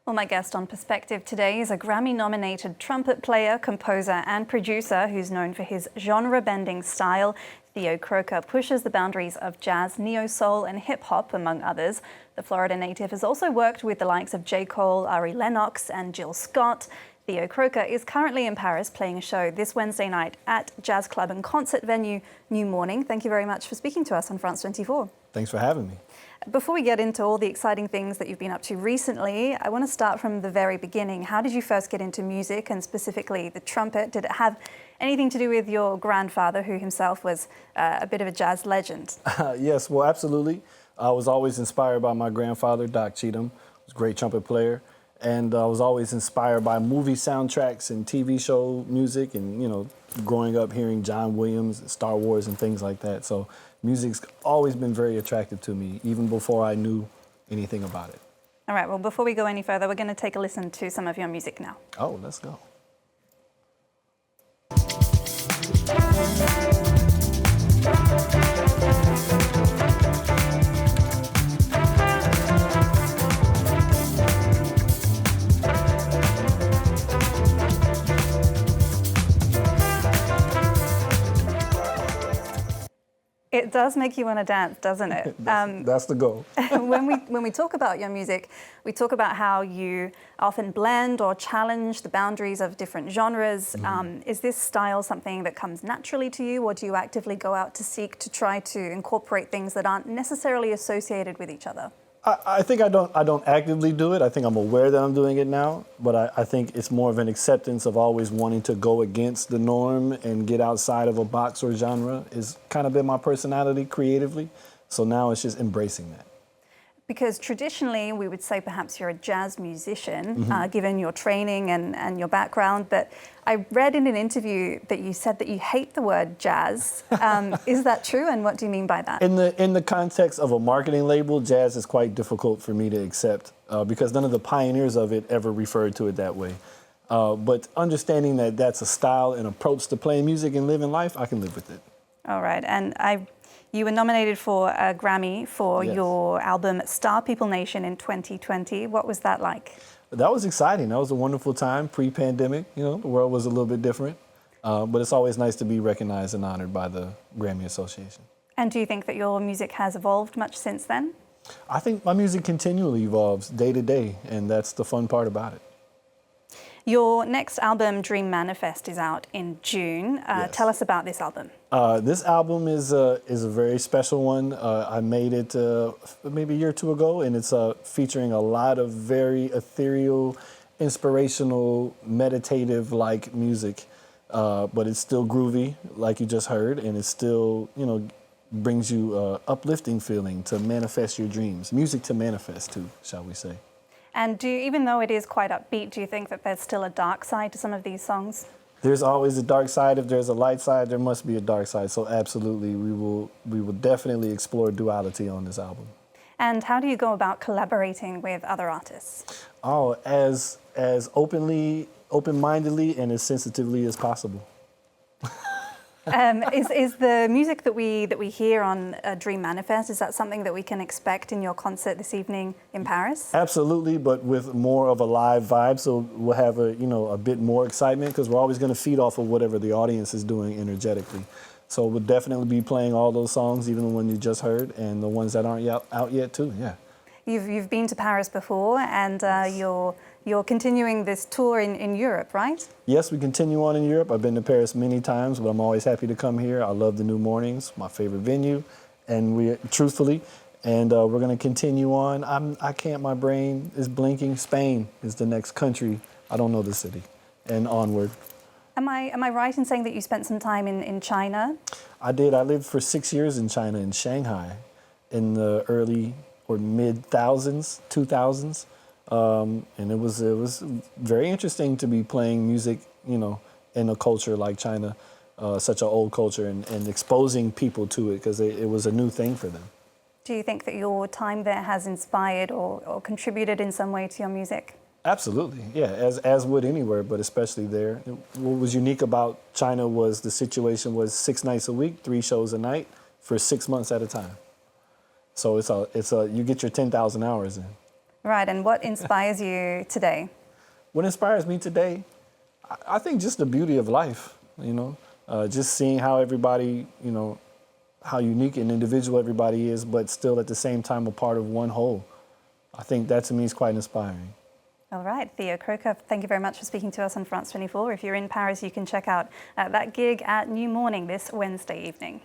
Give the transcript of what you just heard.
Well, my guest on Perspective today is a Grammy-nominated trumpet player, composer and producer who's known for his genre-bending style. Theo Croker pushes the boundaries of jazz, neo-soul and hip-hop, among others. The Florida native has also worked with the likes of J. Cole, Ari Lennox and Jill Scott. Theo Croker is currently in Paris playing a show this Wednesday night at jazz club and concert venue New Morning. Thank you very much for speaking to us on France 24. Thanks for having me. Before we get into all the exciting things that you've been up to recently, I want to start from the very beginning. How did you first get into music, and specifically the trumpet? Did it have anything to do with your grandfather, who himself was a bit of a jazz legend? Yes, well, absolutely. I was always inspired by my grandfather, Doc Cheatham. He was a great trumpet player. And I was always inspired by movie soundtracks and TV show music and, growing up hearing John Williams, Star Wars and things like that. So music's always been very attractive to me, even before I knew anything about it. All right, well, before we go any further, we're going to take a listen to some of your music now. Oh, let's go. It does make you want to dance, doesn't it? That's the goal. When we talk about your music, we talk about how you often blend or challenge the boundaries of different genres. Is this style something that comes naturally to you, or do you actively go out to seek to try to incorporate things that aren't necessarily associated with each other? I think I don't actively do it. I think I'm aware that I'm doing it now, but I think it's more of an acceptance of always wanting to go against the norm and get outside of a box or genre is kind of been my personality creatively. So now it's just embracing that. Because traditionally we would say perhaps you're a jazz musician, given your training and your background, but I read in an interview that you said that you hate the word jazz. Is that true, and what do you mean by that? In the context of a marketing label, jazz is quite difficult for me to accept because none of the pioneers of it ever referred to it that way. But understanding that that's a style and approach to playing music and living life, I can live with it. All right, and you were nominated for a Grammy for your album Star People Nation in 2020. What was that like? That was exciting. That was a wonderful time, pre-pandemic. The world was a little bit different. But it's always nice to be recognized and honored by the Grammy Association. And do you think that your music has evolved much since then? I think my music continually evolves day to day, and that's the fun part about it. Your next album, Dream Manifest, is out in June. Yes. Tell us about this album. This album is a very special one. I made it maybe a year or two ago, and it's featuring a lot of very ethereal, inspirational, meditative-like music. But it's still groovy, like you just heard, and it still, brings you uplifting feeling to manifest your dreams. Music to manifest to, shall we say. And even though it is quite upbeat, do you think that there's still a dark side to some of these songs? There's always a dark side. If there's a light side, there must be a dark side. So absolutely, we will definitely explore duality on this album. And how do you go about collaborating with other artists? Oh, as open-mindedly and as sensitively as possible. Is the music that we hear on Dream Manifest, is that something that we can expect in your concert this evening in Paris? Absolutely, but with more of a live vibe, so we'll have a bit more excitement because we're always going to feed off of whatever the audience is doing energetically. So we'll definitely be playing all those songs, even the one you just heard, and the ones that aren't out yet too. Yeah. You've been to Paris before, and you're continuing this tour in Europe, right? Yes, we continue on in Europe. I've been to Paris many times, but I'm always happy to come here. I love the New Mornings, my favorite venue, and we're going to continue on. My brain is blinking. Spain is the next country. I don't know the city, and onward. Am I right in saying that you spent some time in China? I did. I lived for 6 years in China, in Shanghai, in the early or mid-2000s. And it was very interesting to be playing music, in a culture like China, such an old culture, and exposing people to it because it was a new thing for them. Do you think that your time there has inspired or contributed in some way to your music? Absolutely, yeah, as would anywhere, but especially there. What was unique about China was the situation was 6 nights a week, 3 shows a night for 6 months at a time. So you get your 10,000 hours in. Right, and what inspires you today? What inspires me today, I think just the beauty of life, just seeing how everybody, how unique and individual everybody is, but still at the same time a part of one whole. I think that to me is quite inspiring. All right, Theo Croker, thank you very much for speaking to us on France 24. If you're in Paris, you can check out that gig at New Morning this Wednesday evening.